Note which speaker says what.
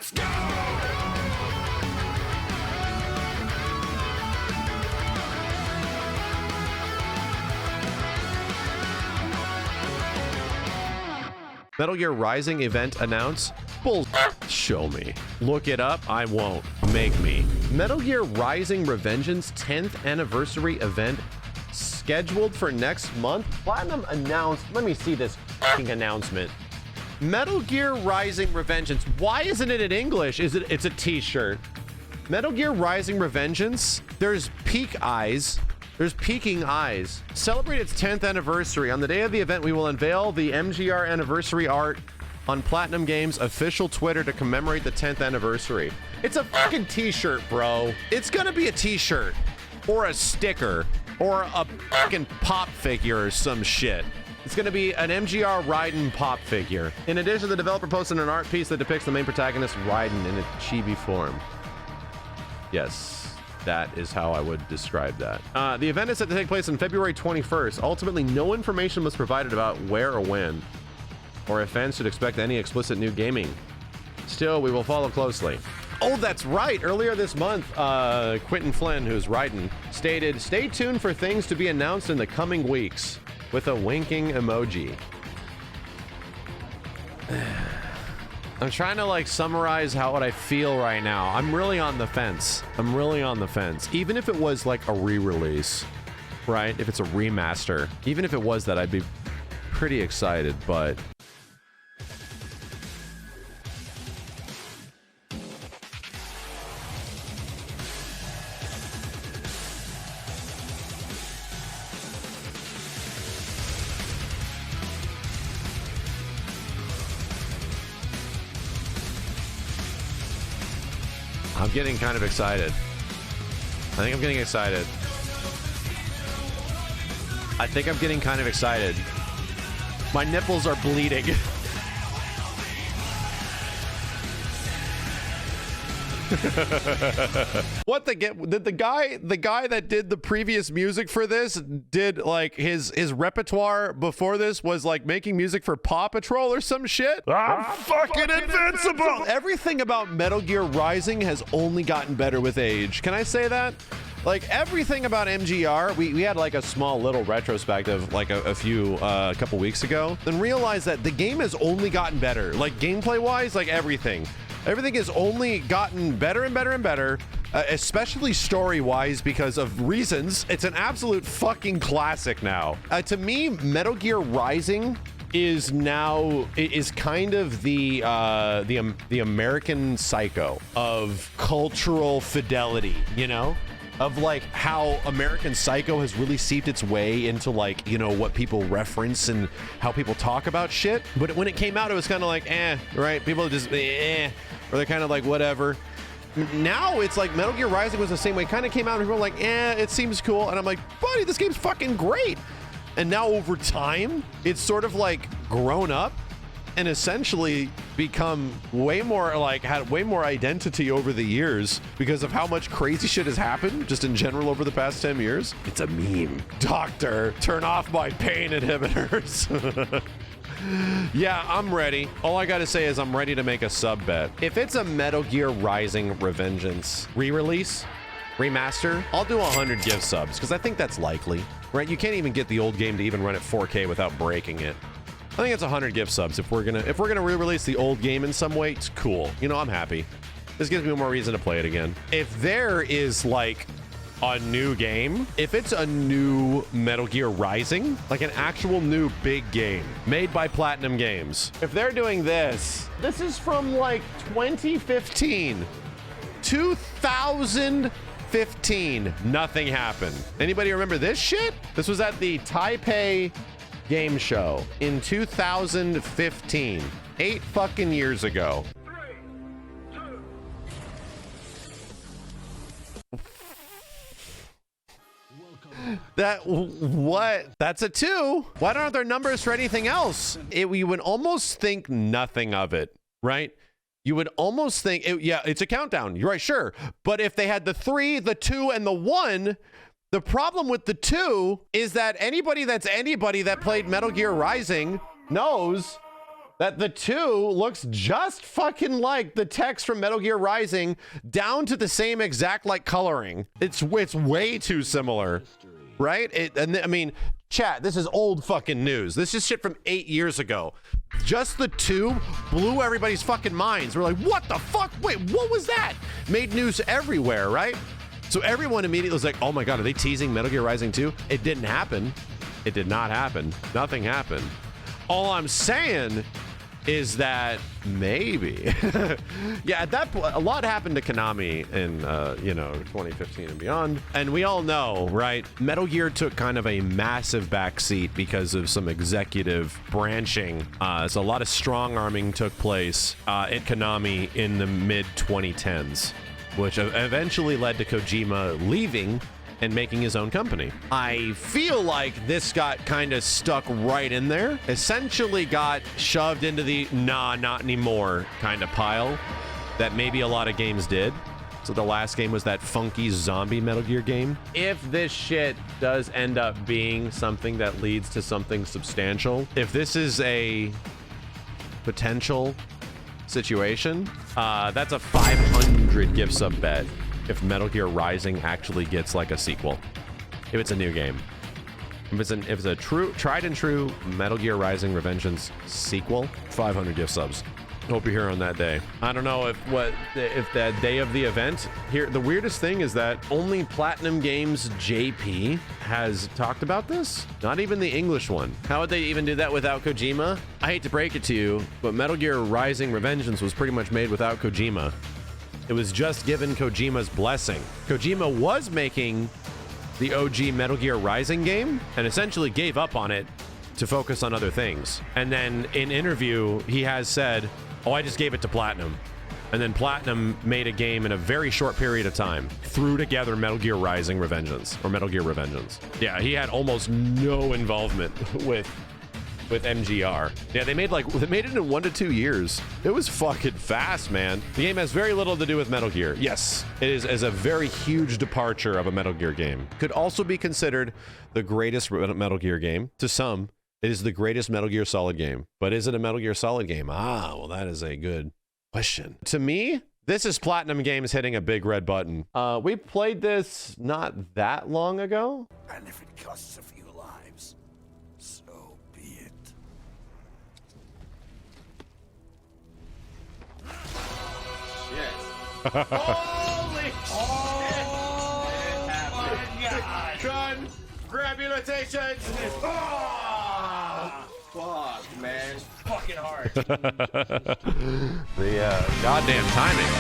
Speaker 1: Let's go!
Speaker 2: Metal Gear Rising event announce? Bull. Show me. Look it up. I won't. Make me. Metal Gear Rising Revengeance 10th anniversary event scheduled for next month. Platinum announced. Let me see this fucking announcement. Metal Gear Rising Revengeance. Why isn't it in English? It's a t-shirt. Metal Gear Rising Revengeance. There's peak eyes. There's peaking eyes. Celebrate its 10th anniversary. On the day of the event, we will unveil the MGR anniversary art on Platinum Games' official Twitter to commemorate the 10th anniversary. It's a fucking t-shirt, bro. It's gonna be a t-shirt or a sticker or a fucking pop figure or some shit. It's gonna be an MGR Raiden pop figure. In addition, the developer posted an art piece that depicts the main protagonist Raiden in its chibi form. Yes. That is how I would describe that. The event is set to take place on February 21st. Ultimately, no information was provided about where or when, or if fans should expect any explicit new gaming. Still, we will follow closely. Oh, that's right. Earlier this month, Quentin Flynn, who's Raiden, stated, "Stay tuned for things to be announced in the coming weeks," with a winking emoji. I'm trying to like summarize what I feel right now. I'm really on the fence. I'm really on the fence. Even if it was like a re-release, right? If it's a remaster, even if it was that, I'd be pretty excited, but I'm getting kind of excited. I think I'm getting excited. I think I'm getting kind of excited. My nipples are bleeding. What did the guy that did the previous music for this did like his repertoire before this was like making music for Paw Patrol or some shit? I'm fucking invincible. Everything about Metal Gear Rising has only gotten better with age. Can I say that? Like everything about MGR, we had like a small little retrospective like a couple weeks ago, and realized that the game has only gotten better. Like gameplay wise, like everything has only gotten better and better and better, especially story-wise because of reasons. It's an absolute fucking classic now. To me, Metal Gear Rising is kind of the American Psycho of cultural fidelity, you know? Of like how American Psycho has really seeped its way into like, you know, what people reference and how people talk about shit. But when it came out, it was kind of like, right? People just, or they're kind of like, whatever. Now it's like Metal Gear Rising was the same way. Kind of came out and people were like, it seems cool. And I'm like, buddy, this game's fucking great. And now over time, it's sort of like grown up and essentially become way more like had way more identity over the years because of how much crazy shit has happened just in general over the past 10 years. It's a meme. Doctor, turn off my pain inhibitors. Yeah, I'm ready. All I gotta say is I'm ready to make a sub bet. If it's a Metal Gear Rising Revengeance re-release, remaster, I'll do 100 gift subs because I think that's likely, right? You can't even get the old game to even run at 4K without breaking it. I think it's 100 gift subs. If we're gonna re-release the old game in some way, it's cool. You know, I'm happy. This gives me more reason to play it again. If there is like a new game, if it's a new Metal Gear Rising, like an actual new big game made by Platinum Games, if they're doing this is from like 2015, 2015, nothing happened. Anybody remember this shit? This was at the Taipei Game Show in 2015, 8 fucking years ago. 3, 2. That's a 2. Why aren't there numbers for anything else? We would almost think nothing of it, right? You would almost think, it's a countdown. You're right, sure. But if they had the 3, the 2, and the 1, the problem with the 2 is that anybody that played Metal Gear Rising knows that the 2 looks just fucking like the text from Metal Gear Rising, down to the same exact like coloring. It's way too similar, right? I mean, chat, this is old fucking news. This is shit from 8 years ago. Just the 2 blew everybody's fucking minds. We're like, what the fuck? Wait, what was that? Made news everywhere, right? So everyone immediately was like, oh my God, are they teasing Metal Gear Rising 2? It didn't happen. It did not happen. Nothing happened. All I'm saying is that maybe, yeah, at that point, a lot happened to Konami in, 2015 and beyond. And we all know, right? Metal Gear took kind of a massive backseat because of some executive branching. So a lot of strong arming took place at Konami in the mid 2010s, which eventually led to Kojima leaving and making his own company. I feel like this got kind of stuck right in there. Essentially got shoved into the nah, not anymore kind of pile that maybe a lot of games did. So the last game was that funky zombie Metal Gear game. If this shit does end up being something that leads to something substantial, if this is a potential situation, that's a 500 gift sub bet. If Metal Gear Rising actually gets like a sequel, if it's a new game, if it's a true tried and true Metal Gear Rising Revengeance sequel, 500 gift subs. Hope you're here on that day. I don't know if that day of the event here. The weirdest thing is that only Platinum Games JP has talked about this. Not even the English one. How would they even do that without Kojima? I hate to break it to you, but Metal Gear Rising Revengeance was pretty much made without Kojima. It was just given Kojima's blessing. Kojima was making the OG Metal Gear Rising game and essentially gave up on it to focus on other things. And then in interview, he has said, oh, I just gave it to Platinum. And then Platinum made a game in a very short period of time, threw together Metal Gear Rising Revengeance, or Metal Gear Revengeance. Yeah, he had almost no involvement with MGR. Yeah, they made it in 1 to 2 years. It was fucking fast, man. The game has very little to do with Metal Gear. Yes, it is a very huge departure of a Metal Gear game. Could also be considered the greatest Metal Gear game. To some, it is the greatest Metal Gear Solid game. But is it a Metal Gear Solid game? Ah, well, that is a good question. To me, this is Platinum Games hitting a big red button. We played this not that long ago.
Speaker 1: And if it costs a few lives, so be it.
Speaker 2: Yes. Holy shit! Oh my God! Congratulations! Oh!
Speaker 3: Fuck, man. It's fucking hard.
Speaker 2: The goddamn timing.